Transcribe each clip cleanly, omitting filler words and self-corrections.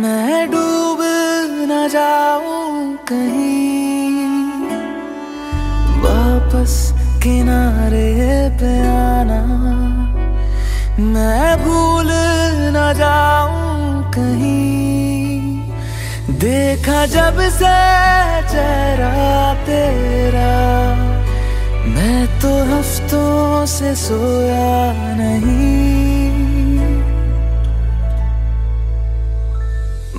मैं डूब न जाऊं कहीं, वापस किनारे पे आना। मैं भूल न जाऊं कहीं, देखा जब से चेहरा तेरा, मैं तो हफ्तों से सोया नहीं।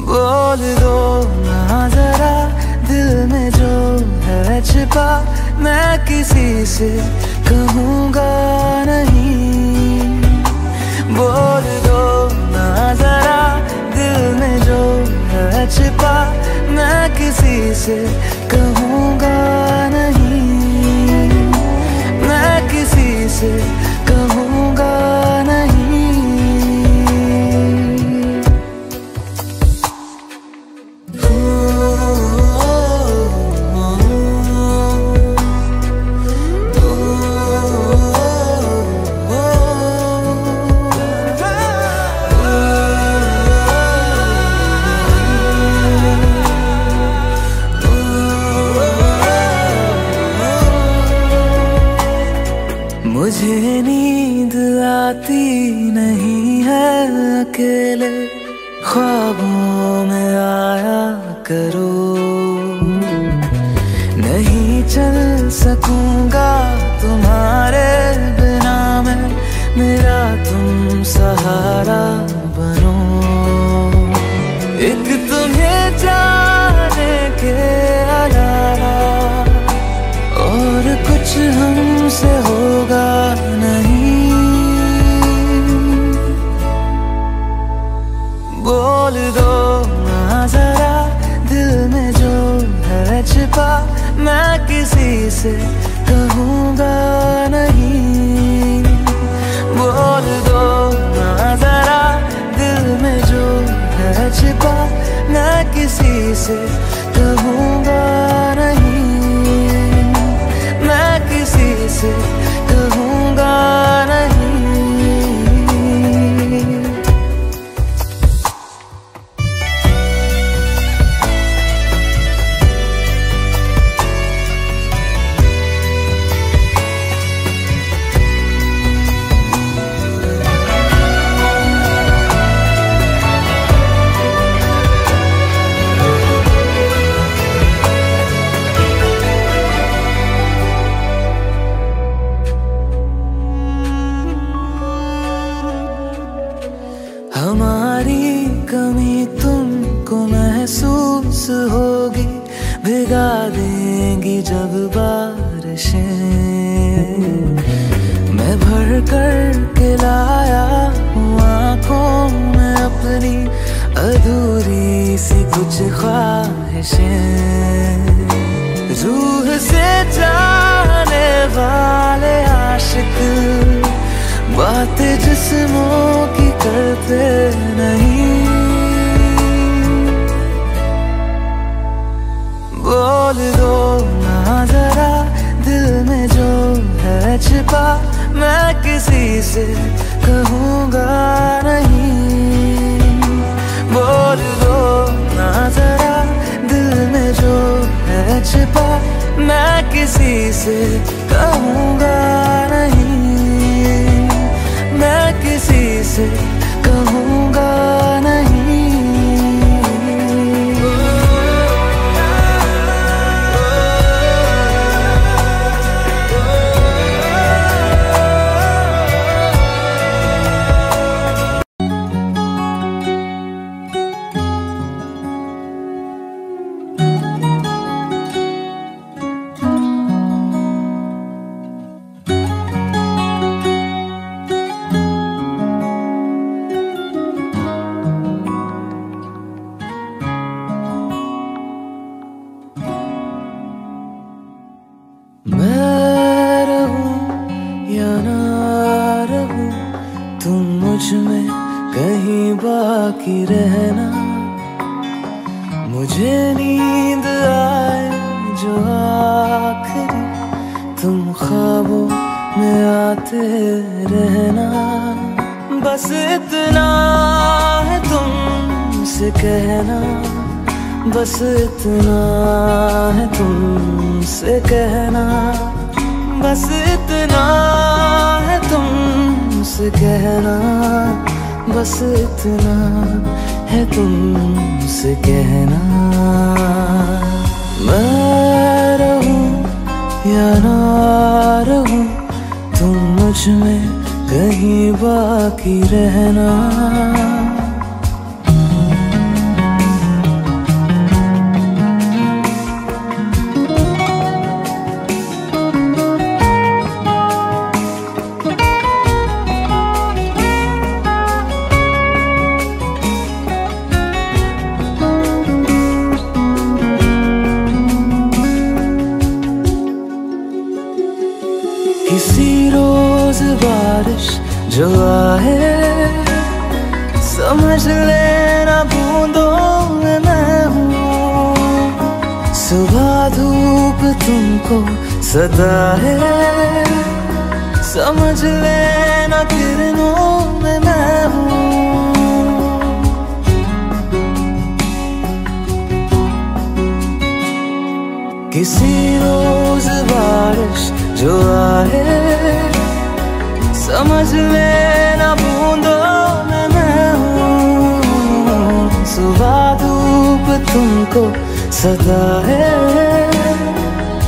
बोल दो ना जरा दिल में जो है छिपा, मैं किसी से कहूँगा नहीं। बोल दो ना जरा दिल में जो है छिपा, मैं किसी से कहूँगा नहीं। मैं किसी से कहूँगा नहीं। मुझे नींद आती नहीं है अकेले, ख्वाबों में आया करो। नहीं चल सकूंगा तुम्हारे बिना मैं, मेरा तुम सहारा बनो। एक तुम्हें जाने के अलावा और कुछ हमसे होगा नहीं। बोल दो ना जरा दिल में जो है छिपा, मैं किसी से कहूँगा नहीं। बोल दो ना जरा दिल में जो है छिपा, मैं किसी से कहूँगा नहीं। मैं किसी से कहूँगा नहीं। हमारी कमी तुमको महसूस होगी, भिगा देंगी जब बारिशें। मैं भर कर के लाया हूँ आँखों में अपनी अधूरी सी कुछ ख्वाहिशें। रूह से जाने वाले आशिक बातें जिस्मों की करते नहीं। बोल दो ना जरा दिल में जो है छिपा, मैं किसी से कहूँगा नहीं। बोल दो ना जरा दिल में जो है छिपा, मैं किसी से कहूँगा नहीं। मैं किसी से कहूँगा नहीं। मैं रहूं या ना रहूं, तुम मुझ में कहीं बाकी रहना। मुझे नींद आए जो आखिरी, तुम ख्वाबों में आते रहना। बस इतना है तुम तुमसे कहना बस इतना है, तुमसे कहना बस इतना है, तुमसे कहना बस इतना है, तुमसे कहना। मैं रहूं या ना रहूं, तुम मुझ में कहीं बाकी रहना। किसी रोज बारिश जो आए, समझ लेना बूंदों में मैं हूँ। सुबह धूप तुमको सदा है, समझ लेना किरणों में मैं हूँ। किसी रोज बारिश जो आए, समझ लेना बूंदों में मैं हूँ। सुबह धूप तुमको सदा है,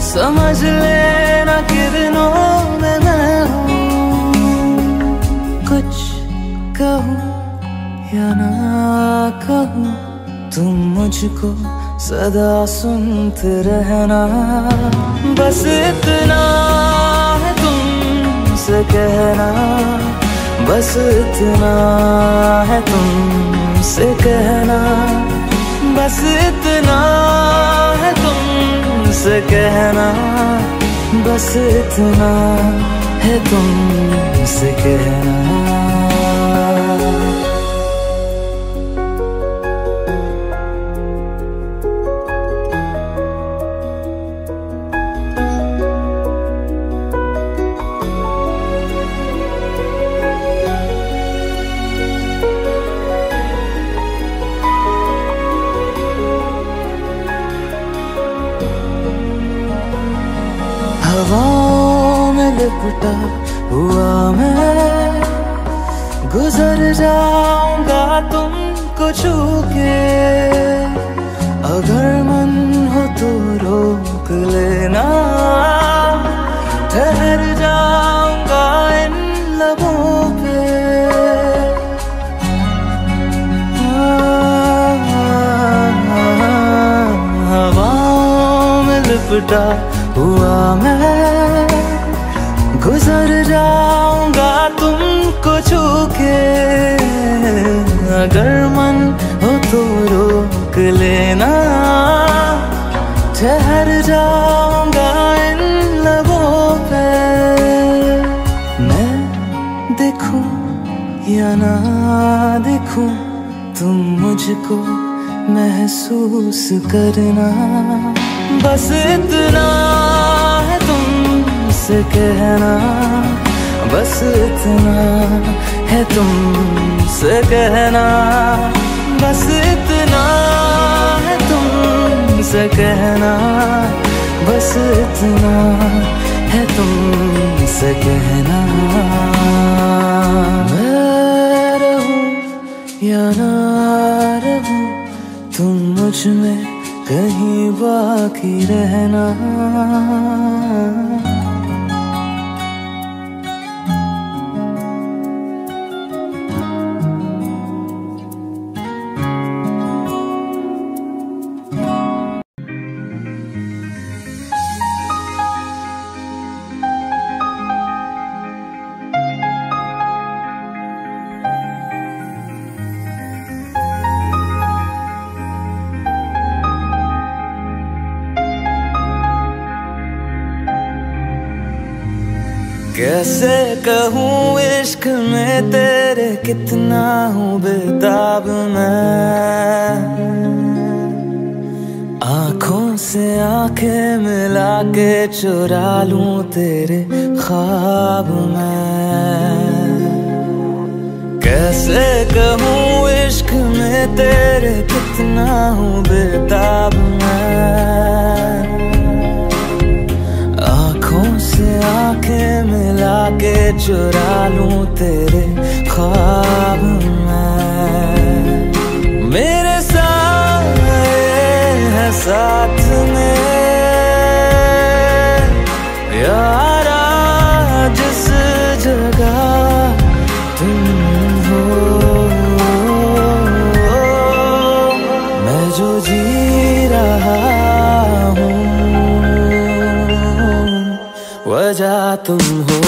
समझ लेना किरणों में मैं हूँ। कुछ कहूँ या ना कहूँ, तुम मुझको सदा सुनते रहना। बस इतना है तुमसे कहना, बस इतना है तुमसे कहना, बस इतना है तुमसे कहना, बस इतना है तुमसे कहना। हवाओं में लिपटा हुआ मैं, गुजर जाऊंगा तुमको छू के। अगर मन हो तो रोक लेना, ठहर जाऊंगा इन लबों पे। हवाओं में लिपटा हुआ मैं, गुजर जाऊंगा तुमको छू के। अगर मन हो तो रोक लेना, ठहर जाऊंगा इन लबों पे। मैं देखूं या ना देखूं, तुम मुझको महसूस करना। बस इतना है तुमसे कहना, बस इतना है तुमसे कहना, बस इतना है तुमसे कहना, बस इतना है तुमसे कहना। मैं रहूं या ना रहूं, तुम मुझ में कहीं बाकी रहना। कैसे कहूँ इश्क में तेरे कितना हूँ बेताब मैं, आँखों से आंखें मिला के चुरा लूं तेरे ख्वाब मैं। कैसे कहूँ इश्क में तेरे कितना हूँ बेताब मैं। आँखों से आंखें मिला के चुरा लूं तेरे ख्वाब मैं। मेरे साए हैं साथ में यारा जिस जगह तुम हो, मैं जो जी रहा हूँ वजह तुम हो,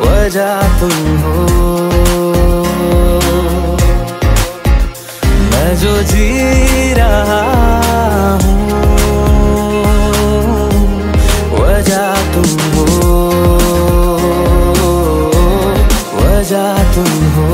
वजह तुम हो। मैं जो जी रहा हूँ वजह तुम हो, वजह तुम हो।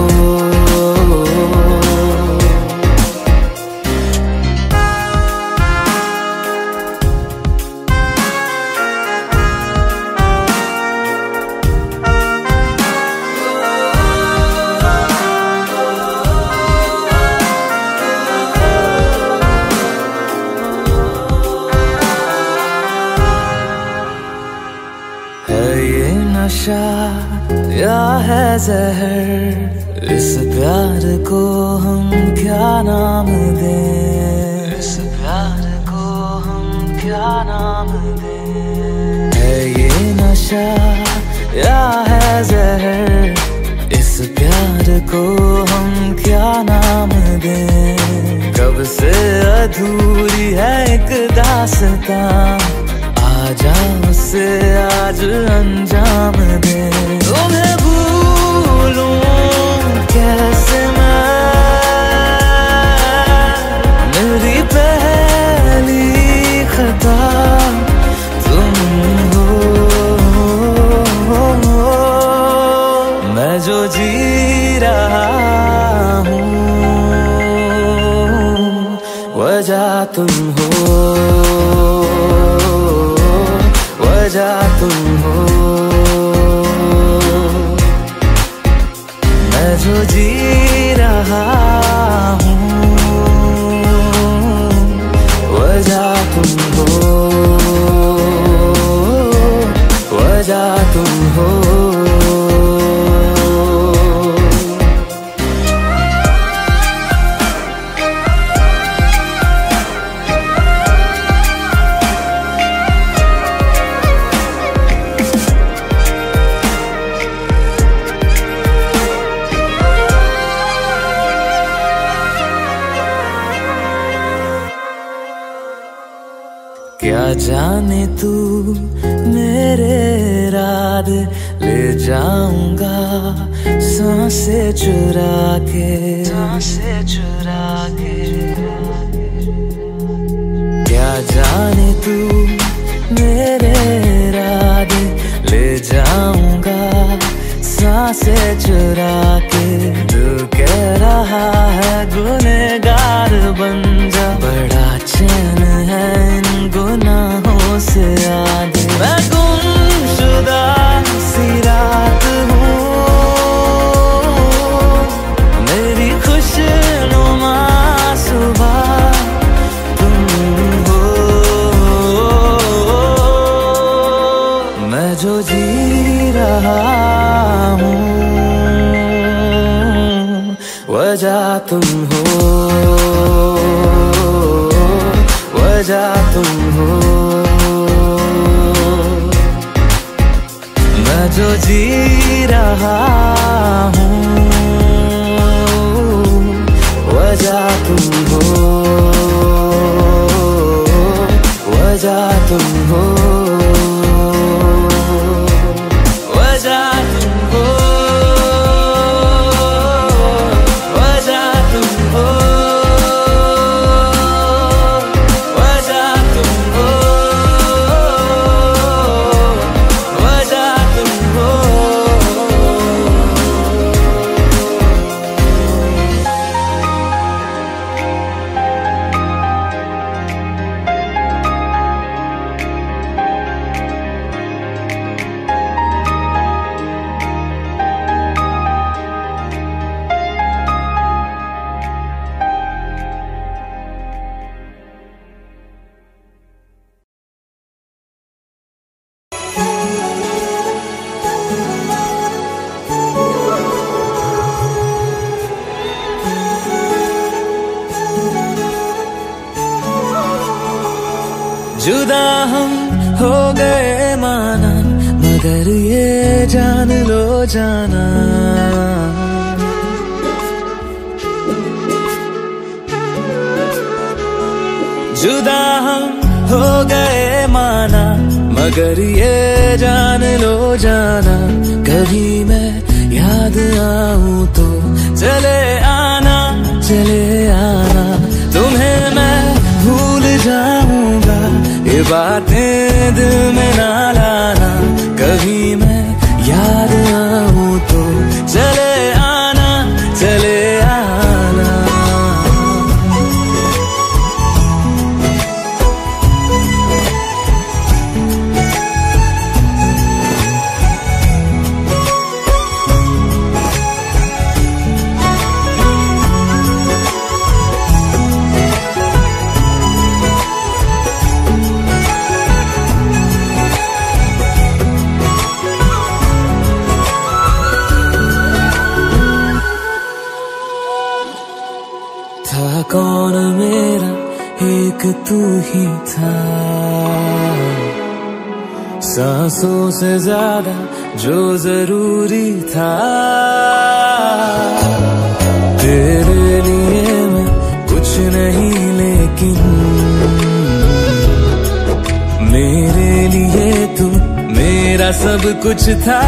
नशा या है जहर, इस प्यार को हम क्या नाम दें, इस प्यार को हम क्या नाम दें। है ये नशा या है जहर, इस प्यार को हम क्या नाम दें। कब से अधूरी है एक दास्तां, आजा उसे आज अंजाम दे। तुम्हें भूलूं कैसे मैं, मेरी पहली खता तुम हो। मैं जो जी रहा हूँ वजह तुम हो, वजह तुम हो। मैं जो जी रहा हूँ वजह तुम हो, वजह तुम हो। क्या जाने तू मेरे इरादे ले जाऊंगा सांसें चुरा के, सांसें चुरा के। क्या जाने तू मेरे इरादे ले जाऊंगा सांसें चुरा के। दिल कह रहा है गुनहगार बन जा, बड़ा चैन है इन गुनाहों से आगे। मैं गुमशुदा सी रात हूँ, मेरी खुशनुमा सुबह तुम हो। मैं जो जी रहा हूँ वजह तुम हो, वजह तुम हो। मैं जो जी रहा हूँ वजह तुम हो, वजह तुम हो, वजह तुम हो, वजह तुम हो। जुदा हम हो गए माना, मगर ये जान लो जाना, जुदा हम हो गए माना, मगर ये जान लो जाना, कभी मैं याद आऊं तो चले आना, चले आना, तुम्हें मैं भूल जाऊंगा, ये बातें दिल में ना लाना, कभी मैं याद आऊं तो चले आना, चले आना। कौन मेरा एक तू ही था, सांसों से ज्यादा जो जरूरी था, तेरे लिए मैं कुछ नहीं लेकिन मेरे लिए तू मेरा सब कुछ था,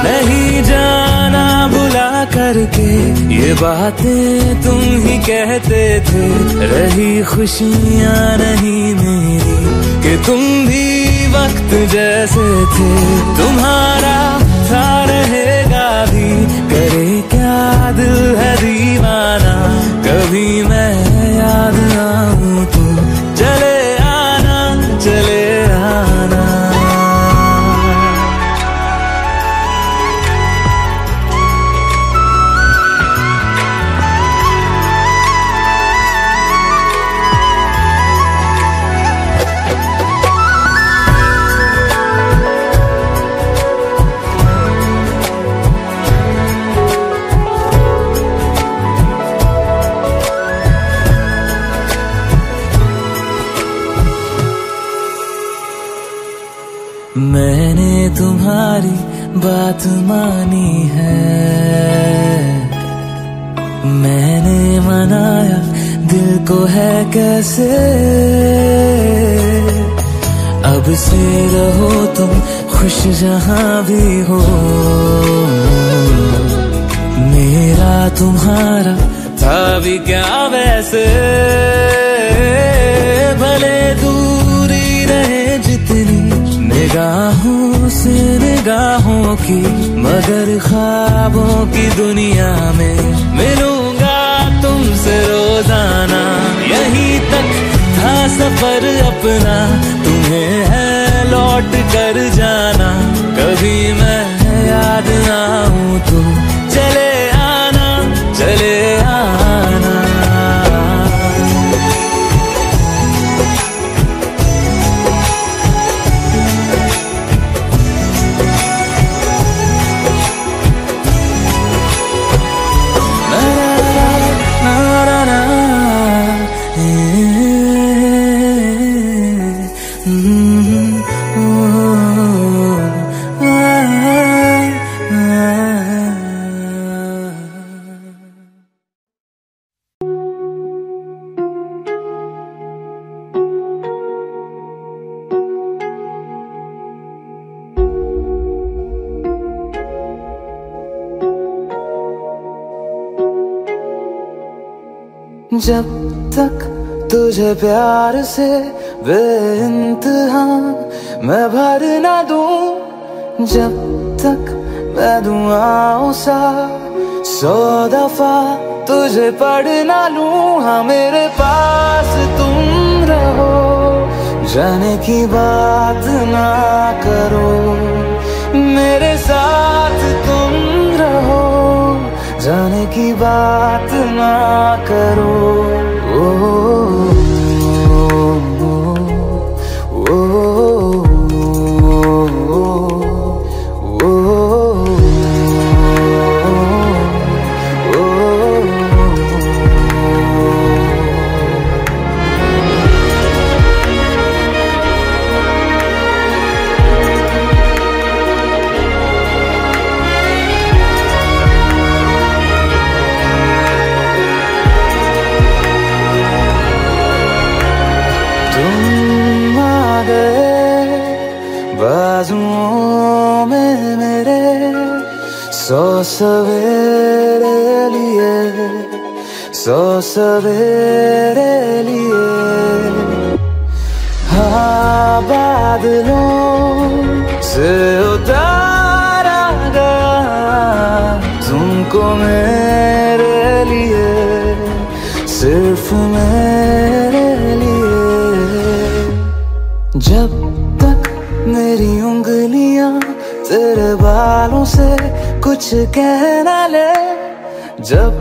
नहीं जाना बुला करके ये बातें तुम ही कहते थे, रही खुशियाँ नहीं मेरी कि तुम भी वक्त जैसे थे, तुम्हारा था रहेगा भी, करे क्या दिल है दीवाना, कभी मैं याद आऊं तो चले आना, चले आना। मैंने तुम्हारी बात मानी है, मैंने मनाया दिल को है कैसे, अब से रहो तुम खुश जहां भी हो, मेरा तुम्हारा था भी क्या वैसे, भले दूरी रहे जितनी निगाहों से निगाहों की, मगर ख्वाबों की दुनिया में मिलूंगा तुमसे रोजाना, यहीं तक था सफर अपना, तुम्हें है लौट कर जाना, कभी मैं याद आऊं तो चले आना, चले आना। जब तक तुझे प्यार से बेइंतहा मैं भर ना दूं, जब तक मैं दुआओं सा 100 दफा तुझे पढ़ ना लूं, हाँ मेरे पास तुम रहो, जाने की बात ना करो, मेरे साथ तुम रहो, जाने की बात ना करो। 100 सवेरे लिए, 100 सवेरे लिए। हाँ बादलों से उतारा गया तुमको मेरे लिए, सिर्फ मेरे लिए। जब तक मेरी उंगलियां तेरे बालों से कुछ कह ना ले, जब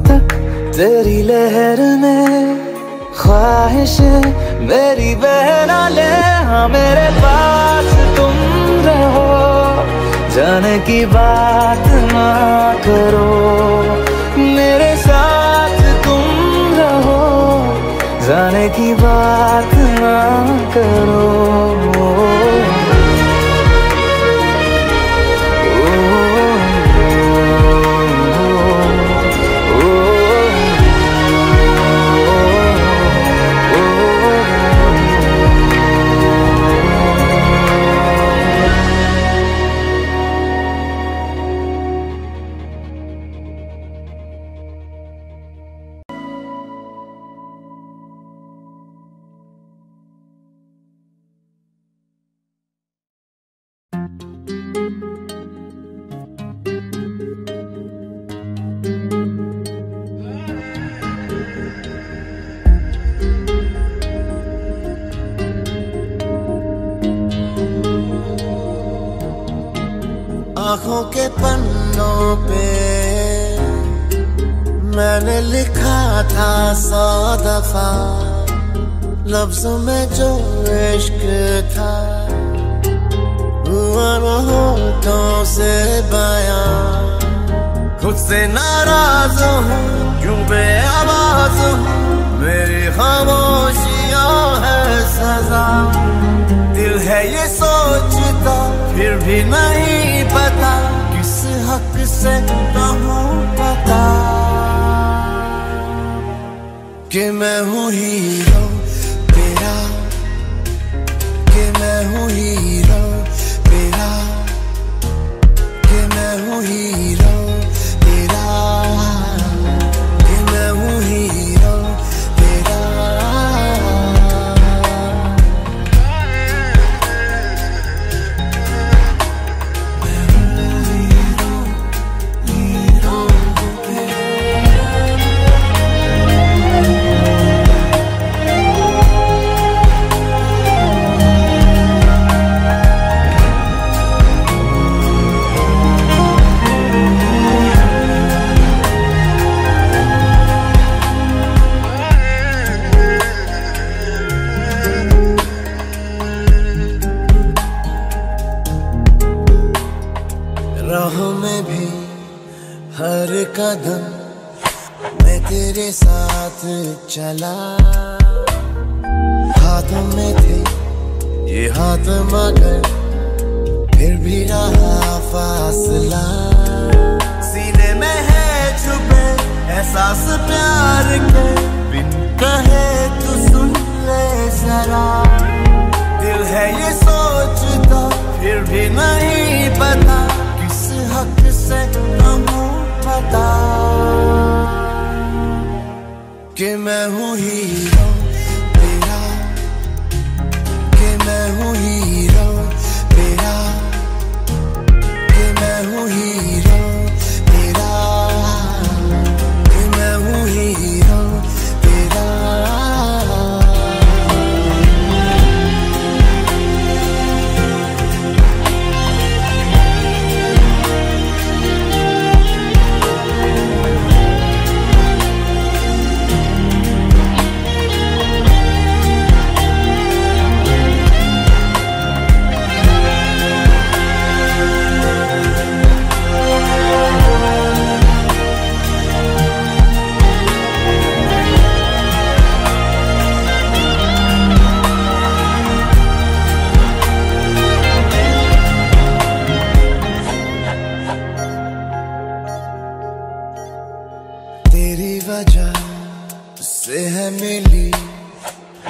तक तेरी लहर में ख्वाहिशें मेरी बह ना ले। हाँ मेरे पास तुम रहो, जाने की बात ना करो, मेरे साथ तुम रहो, जाने की बात ना करो। आँखों के पन्नों पे मैंने लिखा था 100 दफा, लफ्जों में जो इश्क था हुआ न होठों से बयां। खुद से नाराज हूँ क्यों बेआवाज हूँ, मेरी खामोशियाँ है सजा। दिल है ये सोचता फिर भी नहीं पता, किस हक से कहूँ पता कि मैं हूँ हीरो तेरा, कि मैं हूँ हीरो तेरा, कि मैं हूँ हीरो तेरा, कि मैं हूँ हीरो तेरा। राहों में भी हर कदम मैं तेरे साथ चला, हाथों में थे ये हाथ मगर फिर भी रहा फासला। सीने में है छुपे एहसास प्यार के, बिन कहे तू सुन ले जरा। दिल है ये सोचता फिर भी नहीं पता, किस हक से कहूँ पता कि मैं हूँ हीरो तेरा, कि मैं हूँ हीरो तेरा, कि मैं हूँ हीरो तेरा, कि मैं हूँ हीरो तेरा। तेरी वजह से है मिली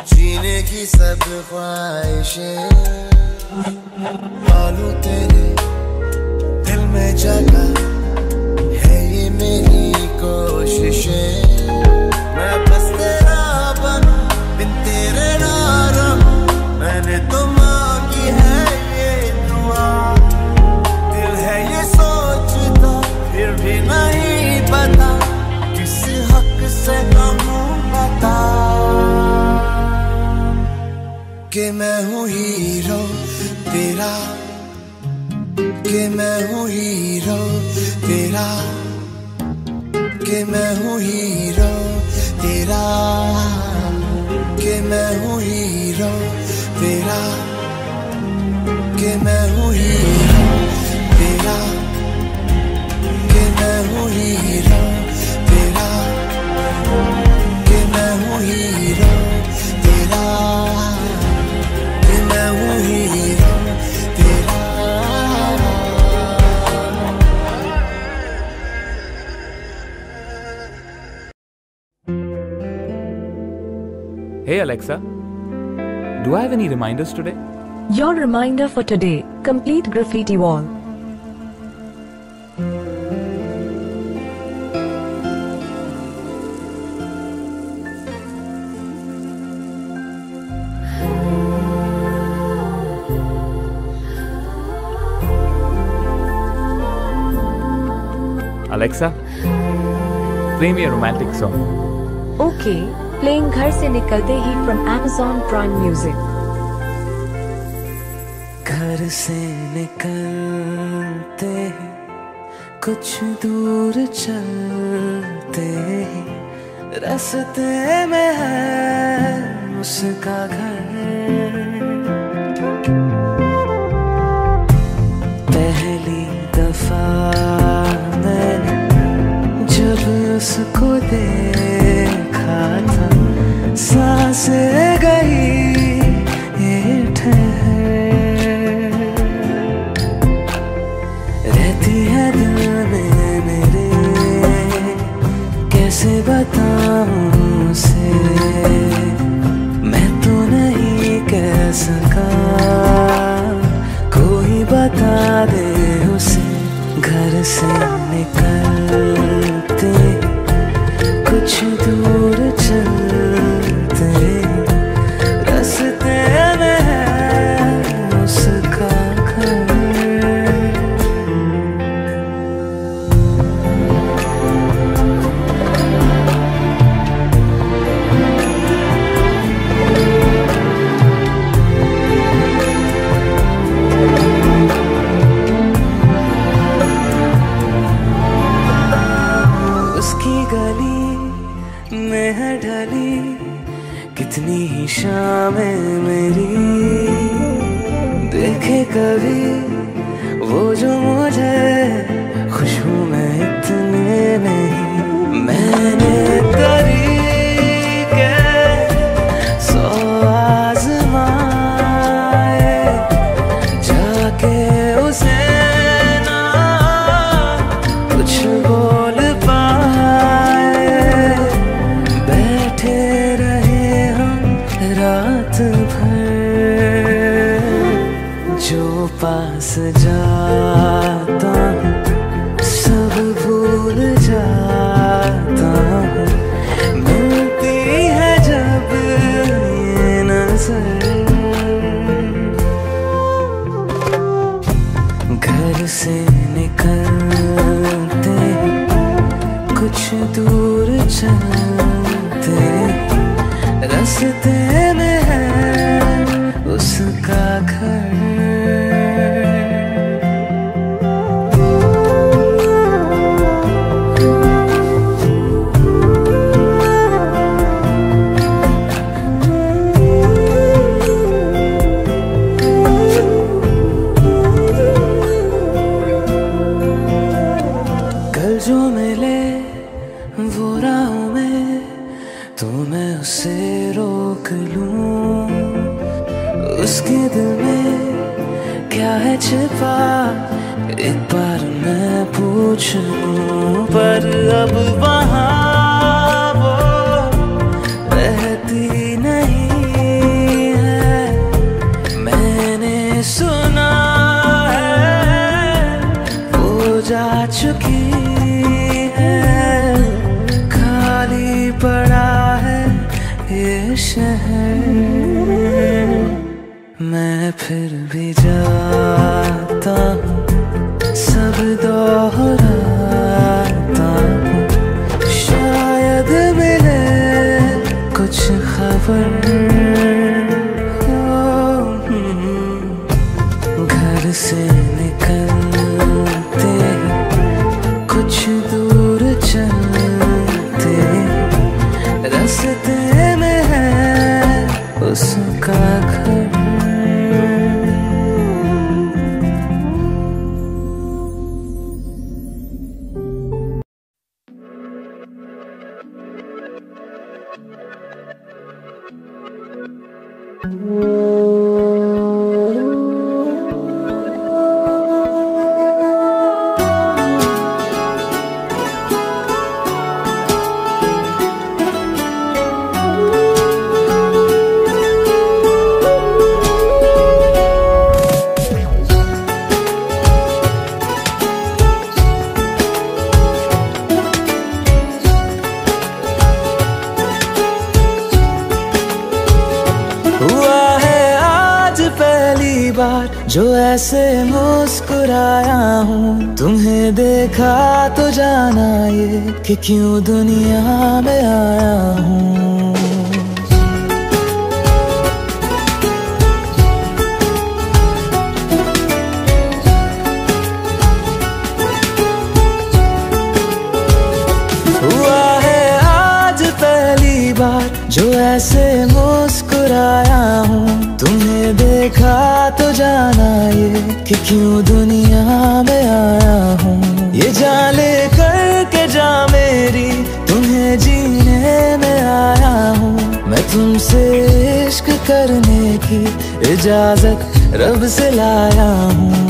जीने की सब ख्वाहिशें, आलू तेरे दिल में जगा कि मैं हूँ हीरो तेरा, कि मैं हूँ हीरो तेरा, कि मैं हूँ हीरो तेरा, कि मैं हूँ हीरो तेरा, कि मैं हूँ हीरो तेरा, कि मैं हूँ हीरो तेरा, कि मैं हूँ हीरो तेरा, कि मैं हूँ हीरो तेरा। Hey Alexa, do I have any reminders today? Your reminder for today: complete graffiti wall. Alexa, play me a romantic song. Okay, playing घर से निकलते ही from Amazon Prime Music. घर से निकलते ही कुछ दूर चलते ही रास्ते में है उसका घर। पहली दफा मैंने जब उसको देखा था, सांसें गई ये ठहर, रहती है दिल में मेरे, कैसे बताऊं उसे, मैं तो नहीं कह सका, कोई बता दे उसे। घर से निकलते कुछ दूर चलते रास्ते में है उसका घर। उसकी गली में है ढली कितनी ही शामें मेरी, देखे कभी वो जो मुझे खुशबू में इतने नहीं। मैंने तरीके 100 आज़माए, जाके उसे ना कुछ बोल पाए, बैठे रहे हम रात भर, जो पास जाता हूँ सब भूल जाता हूँ, मिलती है जब ये नजर। घर से निकलते कुछ दूर चलते रास्ते में है उसका घर। कल जो मिले वो राहों में तो मैं उसे रोक लूं, उसके दिल में क्या है छिपा एक बार मैं पूछ लूं। पर अब वहाँ वो रहती नहीं है, मैंने सुना है वो जा चुकी है, खाली पड़ा है ये शहर। मैं फिर भी जाता हूँ, सब दोहराता हूँ, शायद मिले कुछ खबर हो। जो ऐसे मुस्कुराया हूँ, तुम्हें देखा तो जाना ये कि क्यों दुनिया में आया हूँ। हुआ है आज पहली बार जो ऐसे मुस्कुराया हूँ, तुम्हें देखा तो जाना ये कि क्यों दुनिया में आया हूँ। ये जान ले करके जा मेरी, तुम्हें जीने में आया हूँ। मैं तुमसे इश्क करने की इजाजत रब से लाया हूँ।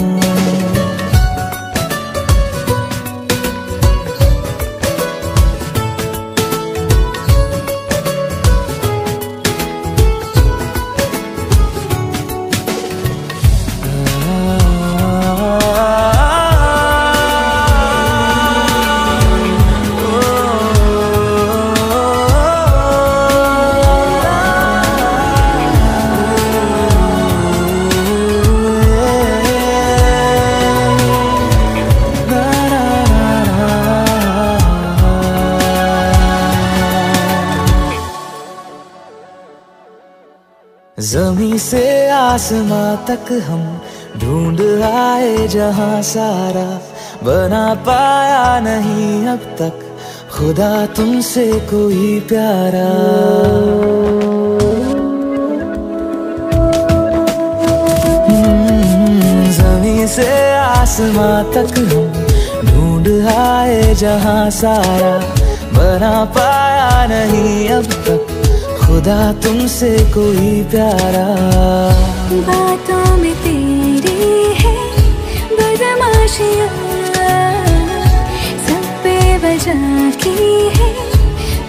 ज़मीं से आसमां तक हम ढूंढ आए जहां सारा, बना पाया नहीं अब तक खुदा तुमसे कोई प्यारा। ज़मीं से आसमां तक हम ढूंढ आए जहां सारा, बना पाया नहीं अब तक खुदा तुमसे कोई प्यारा। बातों में तेरी है बदमाशियाँ, सब पे वजह की है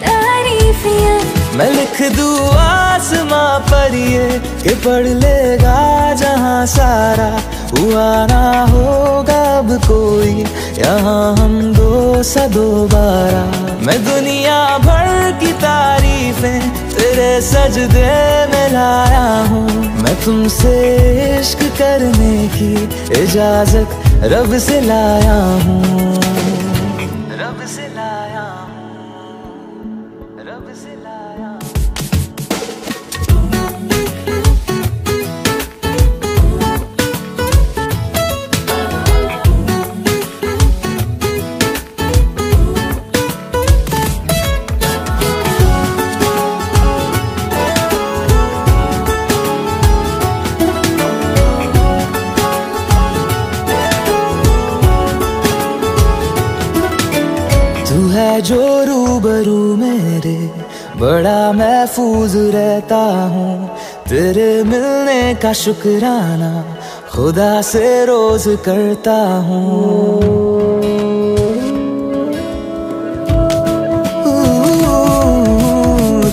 तारीफियाँ। मैं लिख दूँ आसमां पर ये कि पढ़ लेगा जहां सारा, हुआ ना होगा अब कोई यहाँ हम दो सा दोबारा। मैं दुनिया भर की तारीफें तेरे सजदे में लाया हूँ। मैं तुमसे इश्क करने की इजाजत रब से लाया हूँ। रब से लाया हूँ, रब से लाया हूँ। तू है जो रूबरू मेरे, बड़ा महफूज रहता हूँ। तेरे मिलने का शुक्राना खुदा से रोज करता हूँ।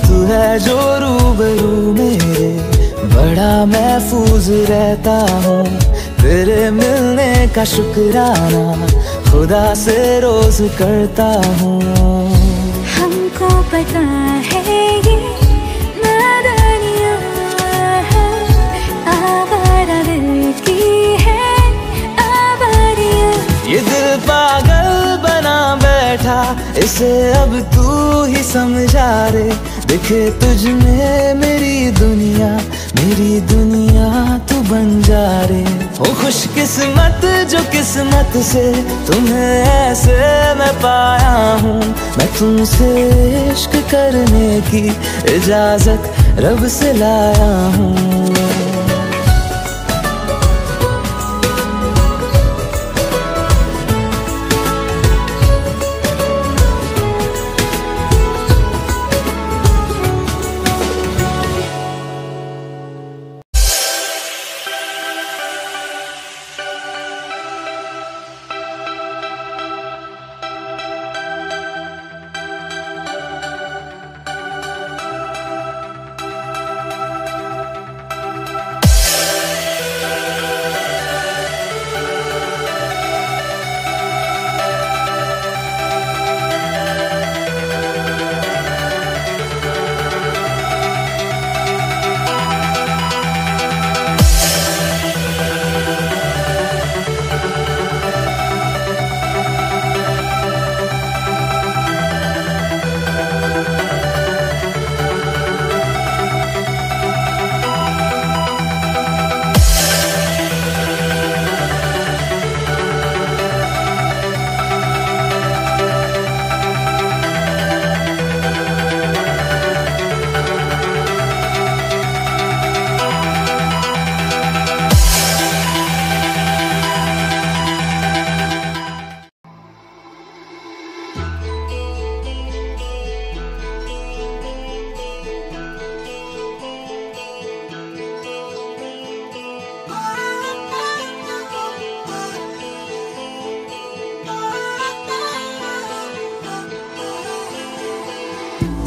तू है जो रूबरू मेरे, बड़ा महफूज रहता हूँ। तेरे मिलने का शुक्राना खुदा से रोज करता हूँ। हमको पता है ये नादानियाँ है, आवारा दिल की है आवारियाँ। ये दिल पागल बना बैठा, इसे अब तू ही समझा रे। दिखे तुझ में मेरी दुनिया तू बन जा रे। ओ खुशकिस्मत जो किस्मत से तुम्हें ऐसे मैं पाया हूँ। मैं तुमसे इश्क करने की इजाजत रब से लाया हूँ।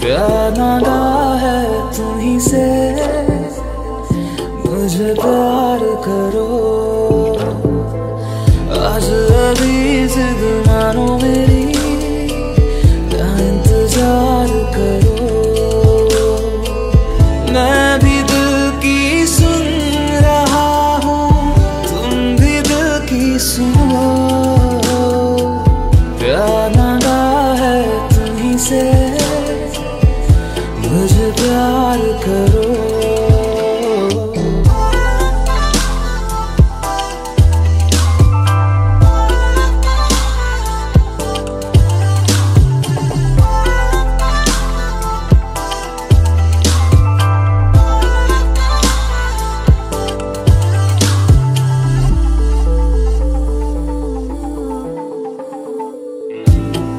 प्यार मांगा है तुम्हीं से, मुझे प्यार करो। आज अभी जिद मानो मेरी, क्या इंतजार करो। मैं भी दिल की सुन रहा हूँ, तुम भी दिल की सुनो। प्यार मांगा है तुम्हीं से, मुझे प्यार करो।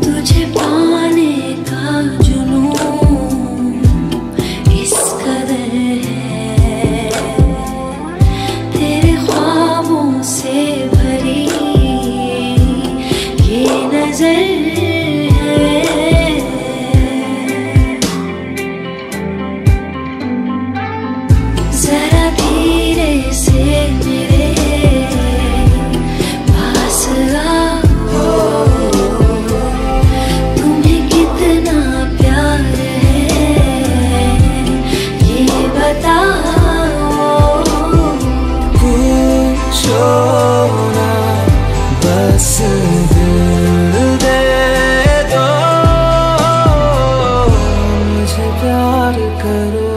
तुझे पाने का जुनून इस कदर है, तेरे ख्वाबों से भरी ये नजर है। जरा धीरे से मेरे पास आओ, तुम्हें कितना प्यार है ये बताओ। पूछो ना बस दिल दे दो, मुझे प्यार करो।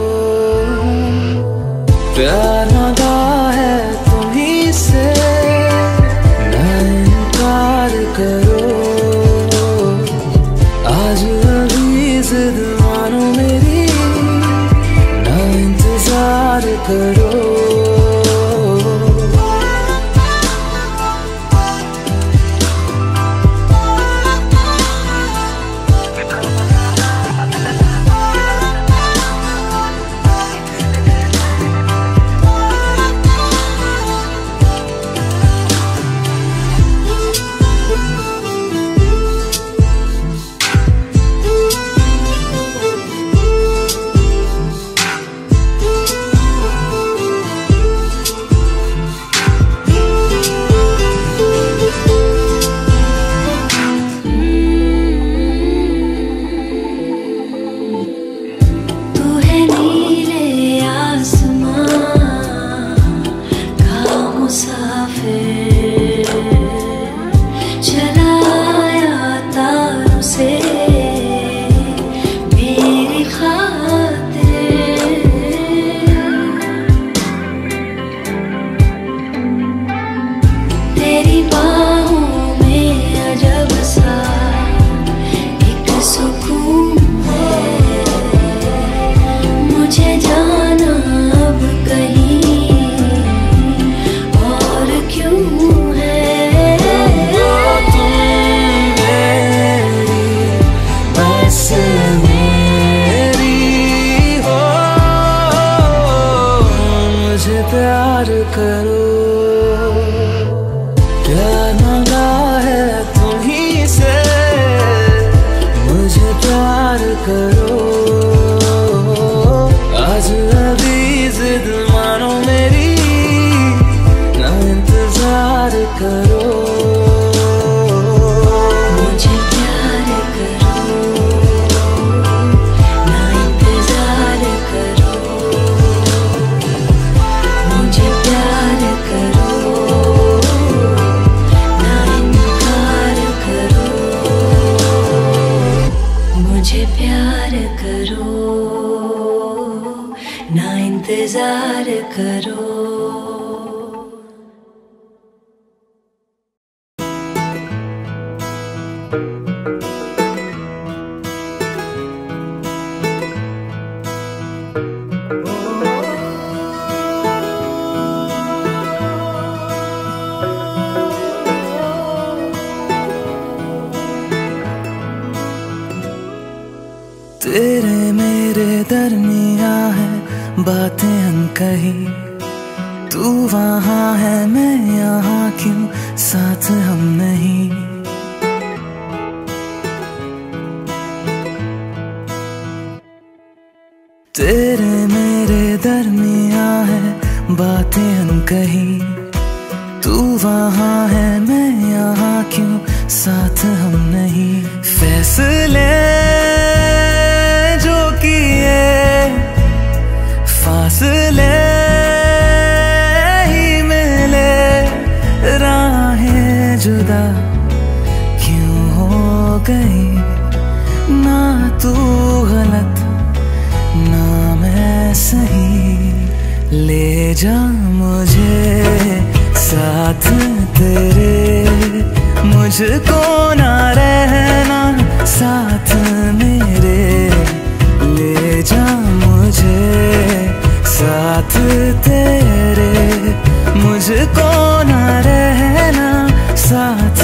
प्यार मांगा है तुम्हीं से, ना इनकार करो। आज अभी जिद मानो मेरी, ना इंतजार करो। तू है नीले आसमां का मुसाफिर, चला आया तारों से मेरी खातिर। तेरी बाहों में अजब सा एक सुकून है, मुझे जाना अब कहीं और क्यों है। तुम मेरी बस मेरी हो, मुझे प्यार करो। प्यार मांगा है तुम्हीं से, मुझे प्यार करो। आज अभी जिद मानो मेरी, ना इंतजार करो। मुझे प्यार करो, ना इंतजार करो। मुझे प्यार करो, ना इनकार करो। मुझे प्यार करो, ना इंतजार करो। तेरे मेरे दरमिया है बातें अनकही, तू वहाँ है मैं यहाँ, क्यों साथ हम नहीं। तेरे मेरे दरमियां है बातें अनकही, तू वहाँ है मैं यहाँ, क्यों साथ हम नहीं। फैसले जो किए फासले ही मिले, राहें जुदा क्यों हो गई। ना तू गलत ना मैं सही, ले जा मुझे साथ तेरे, मुझको ना रहना साथ मेरे। ले जा मुझे साथ तेरे, मुझको ना रहना साथ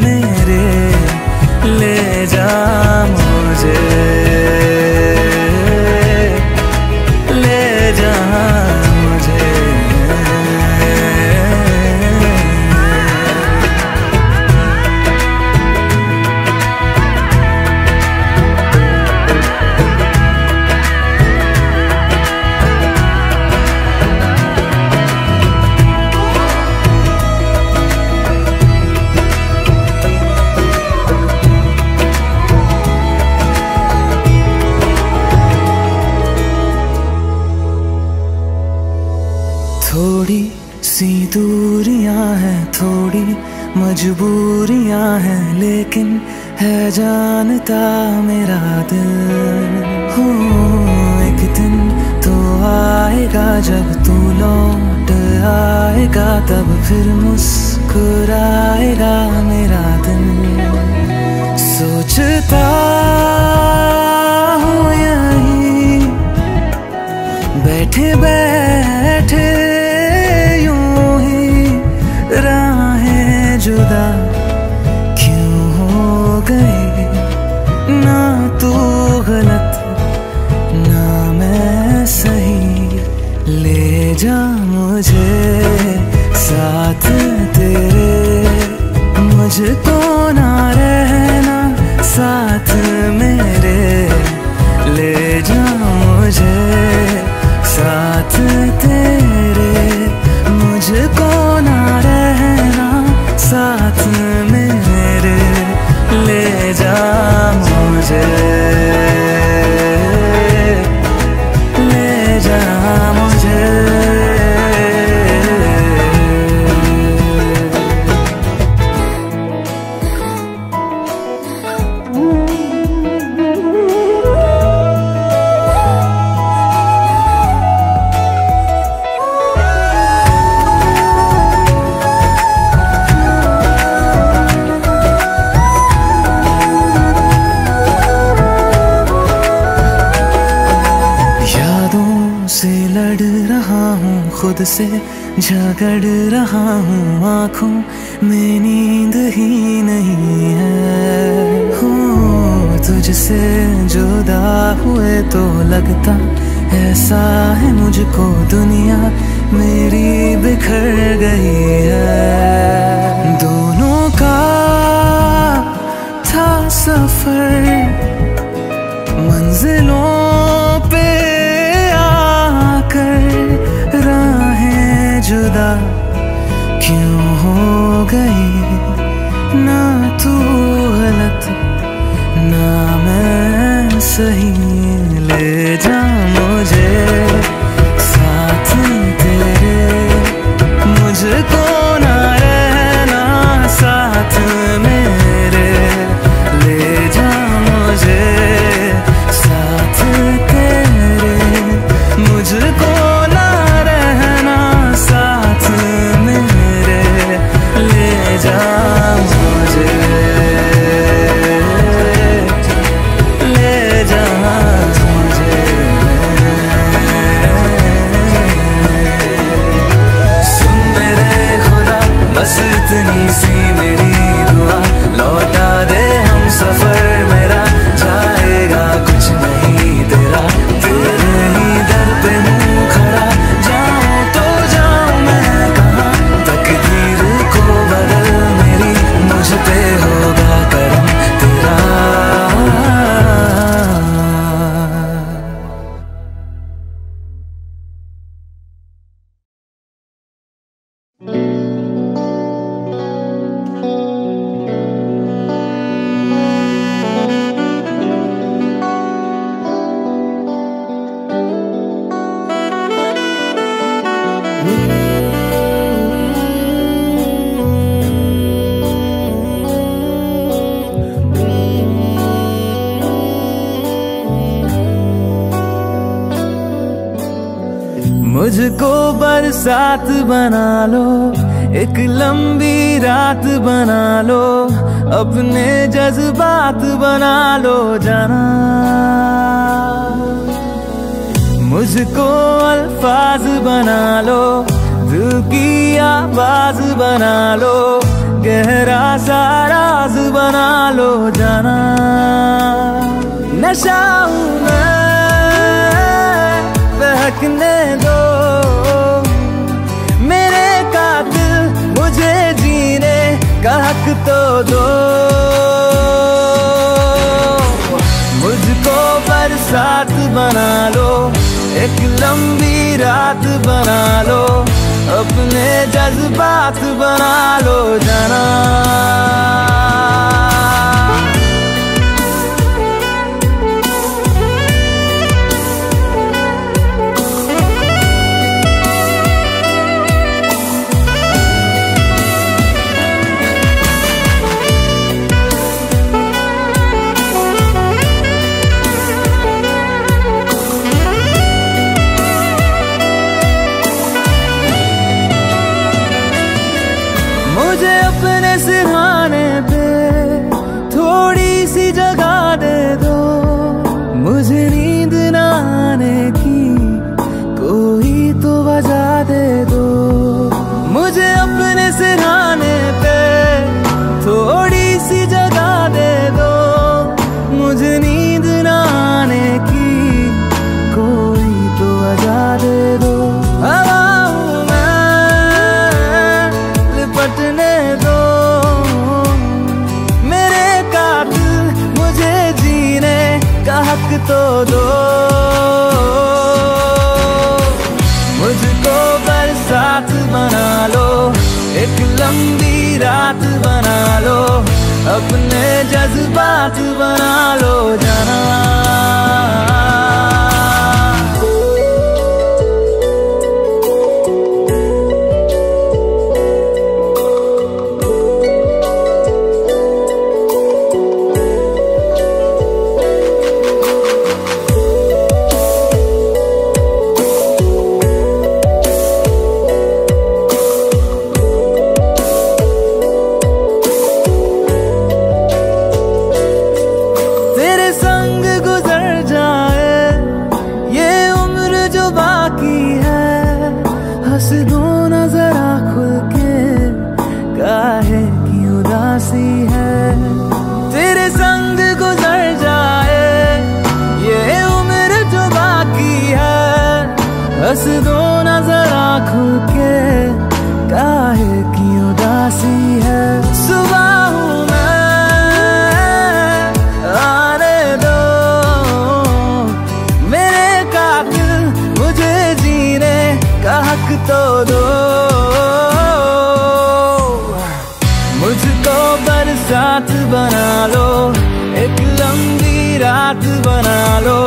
मेरे। ले जा मुझे, ले जा मुझे। थोड़ी सी दूरियां हैं, थोड़ी मजबूरियां हैं, लेकिन है जानता मेरा दिल। हो एक दिन तो आएगा जब तू लौट आएगा, तब फिर मुस्कुराएगा मेरा दिल। सोचता हूँ यहीं बैठे बैठे राहें जुदा क्यों हो गई। ना तू गलत ना मैं सही, ले जा मुझे साथ तेरे, मुझको ना रहना साथ मेरे। ले जा मुझे साथ तेरे, मुझको ना रहना साथ मेरे। ले जा मुझे, ले जा मुझे। खुद से झगड़ रहा हूँ, आँखों में नींद ही नहीं है। हो तुझसे जुदा हुए तो लगता ऐसा है मुझको दुनिया मेरी बिखर गई है। दोनों का था सफर मंजिलों पे आकर, राहें जुदा क्यों हो गई। ना तू गलत ना मैं सही, ले जा मुझे साथ तेरे, मुझको ना रहना साथ मेरे। ले जा मुझे साथ तेरे, मुझको ना रहना साथ मेरे। ले जा मुझे, ले जा मुझे। मुझको बरसात बना लो, एक लंबी रात बना लो, अपने जज्बात बना लो जाना। मुझको अल्फाज बना लो, दिल की आवाज बना लो, गहरा सा राज बना लो जाना। नशा हूं मैं, बहकने दो मेरे कातिल, मुझे जीने का हक तो दो। मुझको बरसात बना लो, एक लंबी रात बना लो, अपने जज्बात बना लो जाना। मुझे अपने सिरहाने पे थोड़ी सी जगह दे दो, मुझे नींद न आने की कोई तो वजह दे दो। मुझे अपने सिरहाने पे थोड़ी सी जगह दे दो, मुझे नींद न आने की कोई तो वजह दे दो। हवा हूं मैं, लिपटने दो मेरे कातिल, मुझे जीने का हक तो दो। मुझको बरसात बना लो, एक लंबी रात बना लो, अपने जज्बात बना लो जाना। हंस दो न जरा खुल के, काहे की उदासी है। तेरे संग गुजर जाए ये उम्र जो बाकी है, हंस दो न जरा खुल के, काहे की उदासी है। सुबह हूं मैं, आने दो मेरे कातिल, मुझे जीने का हक तो दो। मुझको बरसात बना लो, एक लंबी रात बना लो,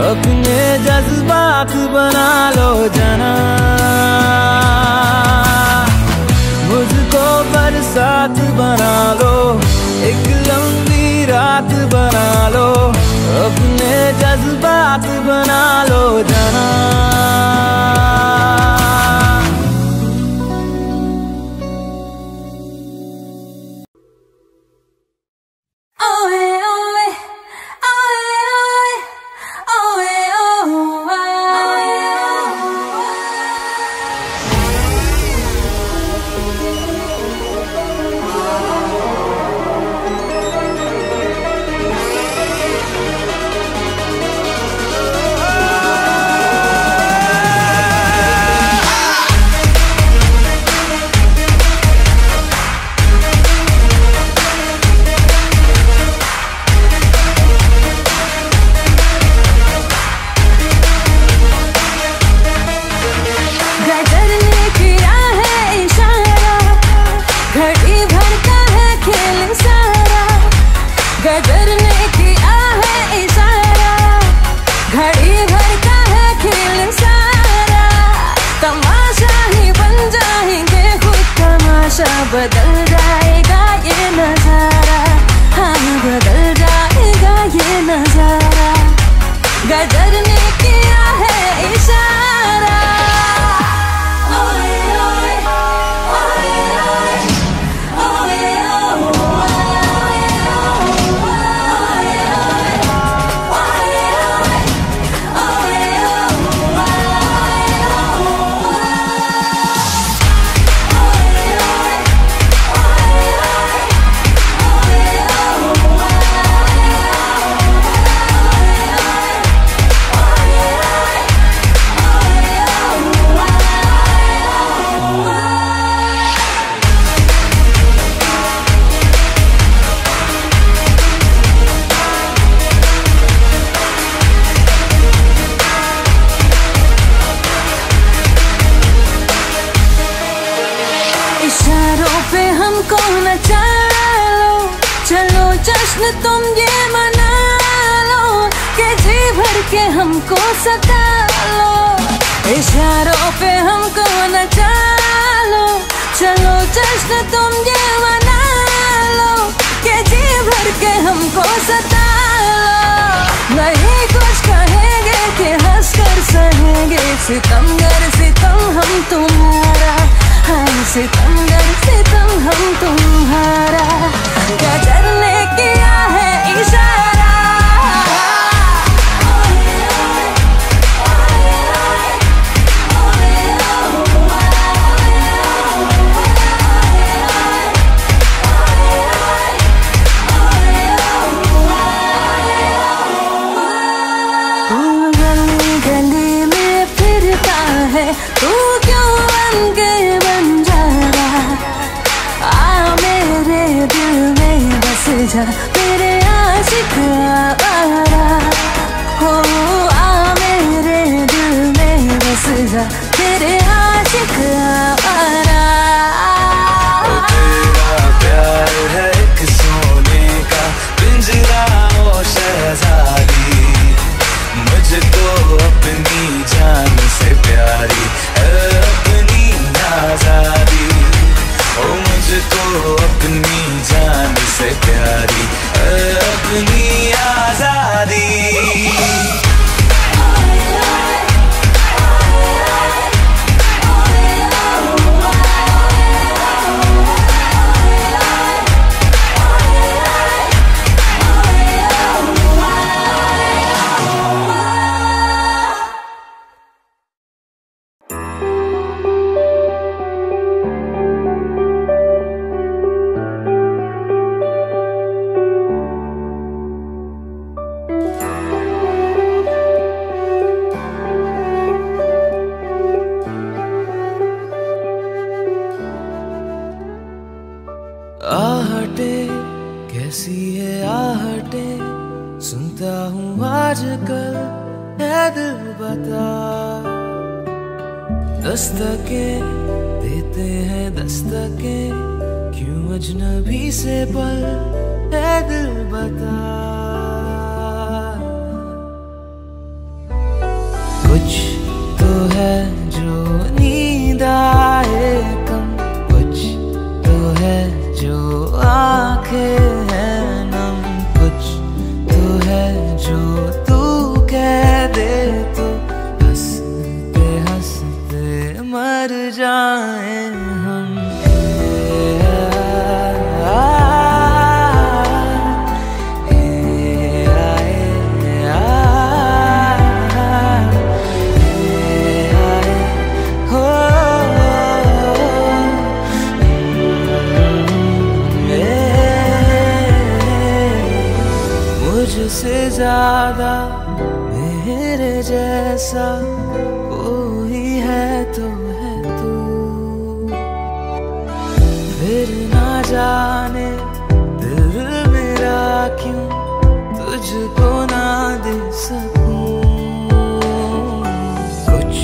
अपने जज्बात बना लो जाना। मुझको बरसात बना लो, एक लंबी रात बना लो, अपने जज्बात बना लो जाना। जश्न तुम ये मना लो कि जी भर के हमको सता लो, इशारों पे हमको नचा लो। चलो जश्न तुम ये मना लो कि जी भर के हमको सता लो। नहीं कुछ कहेंगे कि हंस कर सहेंगे, सितमगर सितम हम तुम्हारा, हम सितमगर सितम हम तुम्हारा। गजर ने किया है इशारा, तू क्यों बन के बंजारा, आ मेरे दिल में बस जा मेरे आशिक आवारा। हो आ मेरे दिल में बस जा मेरे आशिक आवारा। तेरा प्यार है एक सोने का पिंजरा ओ शहजादी, मुझको अपनी जान से प्यारी है अपनी आजादी। ओ मुझको अपनी जान से प्यारी है अपनी आजादी। आहटे कैसी है आहटे, सुनता हूँ आजकल है दिल बता। दस्तके देते हैं दस्तके, क्यों अजनबी से पल है दिल बता। कुछ तो है जो नींद आए कम, कुछ तो है जो आंखें हैं नम, कुछ तो है जो तू कह दे तो हंसते हंसते मर जाए हम। मुझसे ज्यादा मेरे जैसा कोई है तो है तू, फिर ना जाने दिल मेरा क्यों तुझको ना दे सकूं। कुछ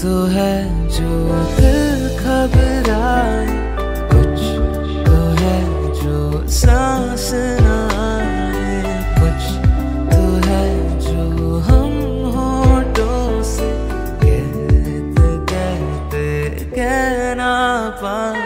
तो है जो दिल घबराए, कुछ तो है जो सांस ना, कुछ तो है जो हम होठों से कहते कहते कह ना पाए।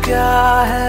क्या है